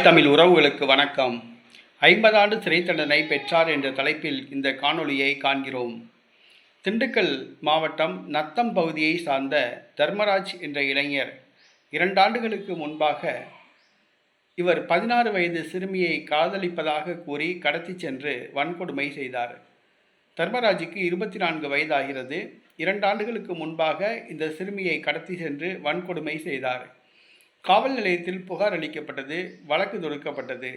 தமிழ் உறவுகளுக்கு வணக்கம். 50 ஆண்டு சிறை தண்டனை பெற்றார் என்ற தலைப்பில் இந்த காணொளியை காண்கிறோம். திண்டுக்கல் மாவட்டம் நத்தம் பகுதியை சார்ந்த தர்மராஜ் என்ற இளைஞர் 2 ஆண்டுகளுக்கு முன்பாக இவர் 16 வயது சிறுமியை காதலிப்பதாக கூறி கடத்தி சென்று வன்கொடுமை செய்தார். தர்மராஜுக்கு 24 வயதாகிறது. 2 ஆண்டுகளுக்கு முன்பாக இந்த சிறுமியை கடத்தி சென்று வன்கொடுமை செய்தார். காவல் நிலையத்தில் புகார் அளிக்கப்பட்டது. வழக்கு தொடுக்கப்பட்டது.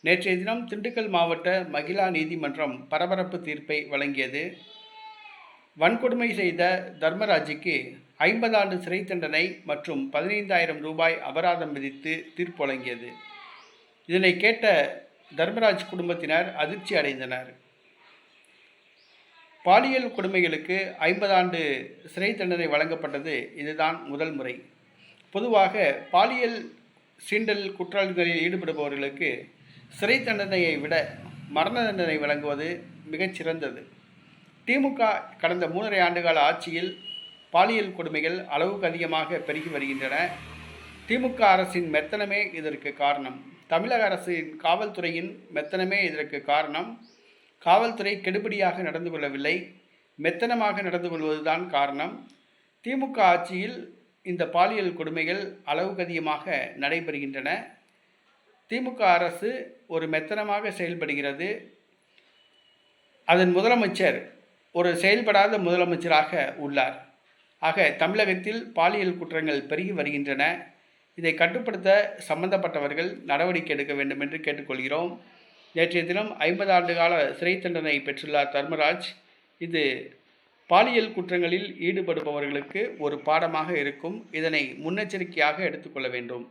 நேற்றைய தினம் திண்டுக்கல் மாவட்ட மகிழா நீதிமன்றம் பரபரப்பு தீர்ப்பை வழங்கியது. வன்கொடுமை செய்த தர்மராஜுக்கு 50 ஆண்டு சிறை தண்டனை மற்றும் 15,000 ரூபாய் அபராதம் விதித்து தீர்ப்பு வழங்கியது. இதனை கேட்ட தர்மராஜ் குடும்பத்தினர் அதிர்ச்சி அடைந்தனர். பாலியல் கொடுமைகளுக்கு 50 ஆண்டு சிறை தண்டனை வழங்கப்பட்டது இதுதான் முதல் முறை. பொதுவாக பாலியல் சீண்டல் குற்றங்களில் ஈடுபடுபவர்களுக்கு சிறை தண்டனையை விட மரண தண்டனை வழங்குவது மிகச்சிறந்தது. திமுக கடந்த 3.5 ஆண்டுகால ஆட்சியில் பாலியல் கொடுமைகள் அளவுக்கு அதிகமாக பெருகி வருகின்றன. திமுக அரசின் மெத்தனமே இதற்கு காரணம். தமிழக அரசின் காவல்துறையின் மெத்தனமே இதற்கு காரணம். காவல்துறை கெடுபிடியாக நடந்து கொள்ளவில்லை, மெத்தனமாக நடந்து கொள்வதுதான் காரணம். திமுக ஆட்சியில் இந்த பாலியல் கொடுமைகள் அளவுக்கு அதிகமாக நடைபெறுகின்றன. திமுக அரசு ஒரு மெத்தனமாக செயல்படுகிறது. அதன் முதலமைச்சர் ஒரு செயல்படாத முதலமைச்சராக உள்ளார். ஆக தமிழகத்தில் பாலியல் குற்றங்கள் பெருகி வருகின்றன. இதை கட்டுப்படுத்த சம்பந்தப்பட்டவர்கள் நடவடிக்கை எடுக்க வேண்டும் என்று கேட்டுக்கொள்கிறோம். நேற்றைய தினம் 50 ஆண்டு கால சிறை தண்டனை பெற்றுள்ளார் தர்மராஜ். இது பாலியல் குற்றங்களில் ஈடுபடுபவர்களுக்கு ஒரு பாடமாக இருக்கும். இதனை முன்னெச்சரிக்கையாக எடுத்துக்கொள்ள வேண்டும்.